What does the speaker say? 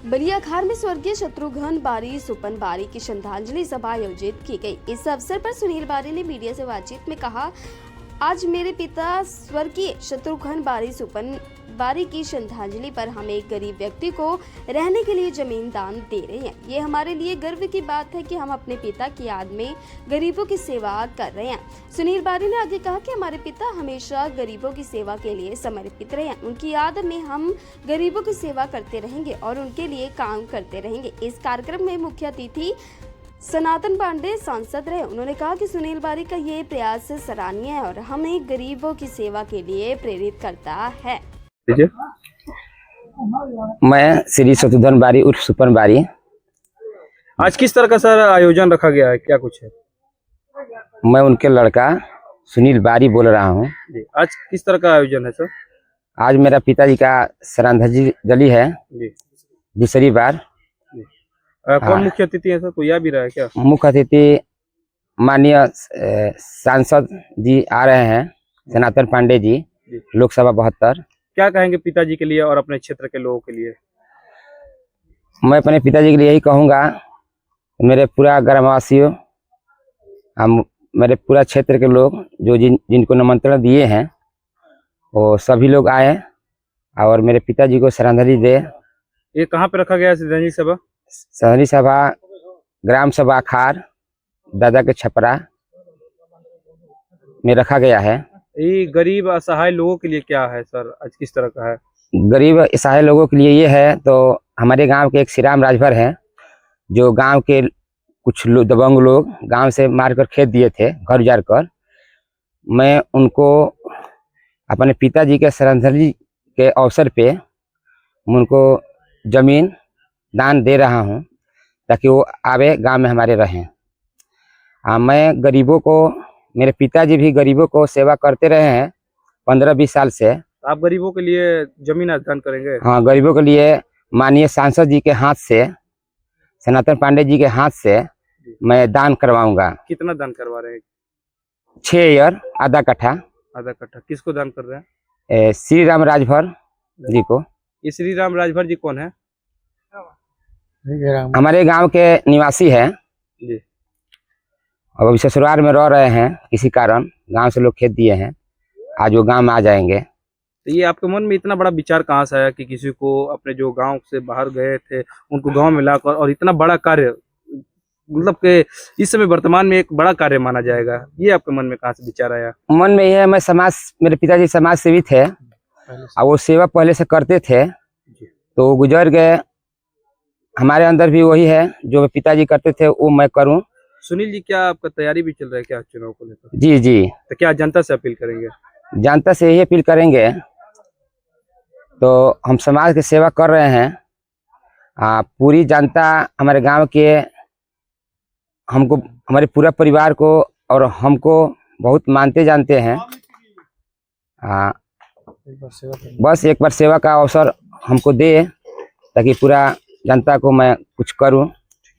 बलियाखार में स्वर्गीय शत्रुघ्न बारी सुपन बारी की श्रद्धांजलि सभा आयोजित की गई। इस अवसर पर सुनील बारी ने मीडिया से बातचीत में कहा, आज मेरे पिता स्वर्गीय शत्रुघ्न बारी सुपन बारी की श्रद्धांजलि पर हम एक गरीब व्यक्ति को रहने के लिए जमीन दान दे रहे हैं। ये हमारे लिए गर्व की बात है कि हम अपने पिता की याद में गरीबों की सेवा कर रहे हैं। सुनील बारी ने आगे कहा कि हमारे पिता हमेशा गरीबों की सेवा के लिए समर्पित रहे हैं। उनकी याद में हम गरीबों की सेवा करते रहेंगे और उनके लिए काम करते रहेंगे। इस कार्यक्रम में मुख्य अतिथि सनातन पांडे सांसद रहे। उन्होंने कहा कि सुनील बारी का ये प्रयास सराहनीय है और हमें गरीबों की सेवा के लिए प्रेरित करता है। मैं श्री शत्रुघ्न बारी उर्फ सुपन बारी। आज किस तरह का सर आयोजन रखा गया है, क्या कुछ है? मैं उनके लड़का सुनील बारी बोल रहा हूँ। आज किस तरह का आयोजन है सर? आज मेरा पिताजी का श्रद्धांजलि है दूसरी बार। कौन मुख्य अतिथि है सर, कोई आ भी रहा है क्या? मुख्य अतिथि माननीय सांसद जी आ रहे हैं, सनातन पांडे जी, लोकसभा 72। क्या कहेंगे पिताजी के लिए और अपने क्षेत्र के लोगों के लिए? मैं अपने पिताजी के लिए यही कहूँगा, मेरे पूरा ग्रामवासियों, हम मेरे पूरा क्षेत्र के लोग जो जिनको निमंत्रण दिए हैं वो सभी लोग आए और मेरे पिताजी को श्रद्धांजलि दे। ये कहाँ पे रखा गया है श्रद्धांजलि सभा? श्रद्धांजलि सभा ग्राम सभा खार दादा के छपरा में रखा गया है। ये गरीब असहाय लोगों के लिए क्या है सर, आज किस तरह का है? गरीब असहाय लोगों के लिए ये है, तो हमारे गांव के एक श्री राम राजभर हैं, जो गांव के कुछ दबंग लोग गांव से मारकर खेत दिए थे घर उजाड़ कर। मैं उनको अपने पिताजी के श्रद्धांजलि के अवसर पे उनको जमीन दान दे रहा हूं ताकि वो आवे गांव में हमारे रहें। मैं गरीबों को, मेरे पिताजी भी गरीबों को सेवा करते रहे हैं 15-20 साल से। आप गरीबों के लिए जमीन दान करेंगे? हाँ, गरीबों के लिए माननीय सांसद जी के हाथ से, सनातन पांडे जी के हाथ से मैं दान करवाऊंगा। कितना दान करवा रहे हैं? 6 एकड़ आधा कट्ठा। आधा कट्ठा किसको दान कर रहे हैं? श्री राम राजभर जी को। ये श्री राम राजभर जी कौन है? हमारे गांव के निवासी है जी। अब अभी ससुराल में रह रहे हैं, किसी कारण गांव से लोग खेत दिए हैं, आज वो गांव में आ जाएंगे। तो ये आपके मन में इतना बड़ा विचार कहाँ से आया कि किसी को अपने जो गांव से बाहर गए थे उनको गांव में लाकर और इतना बड़ा कार्य, मतलब के इस समय वर्तमान में एक बड़ा कार्य माना जाएगा, ये आपके मन में कहाँ से विचार आया? मन में ये है, मैं मेरे पिताजी समाज सेवी थे और वो सेवा पहले से करते थे, तो वो गुजर गए। हमारे अंदर भी वही है, जो पिताजी करते थे वो मैं करूं। सुनील जी, क्या आपका तैयारी भी चल रहा है क्या चुनाव को लेकर? जी जी। तो क्या जनता से अपील करेंगे? जनता से यही अपील करेंगे, तो हम समाज की सेवा कर रहे हैं। पूरी जनता हमारे गांव के हमको, हमारे पूरा परिवार को और हमको बहुत मानते जानते हैं। बस एक बार सेवा का अवसर हमको दे ताकि पूरा जनता को मैं कुछ करूं।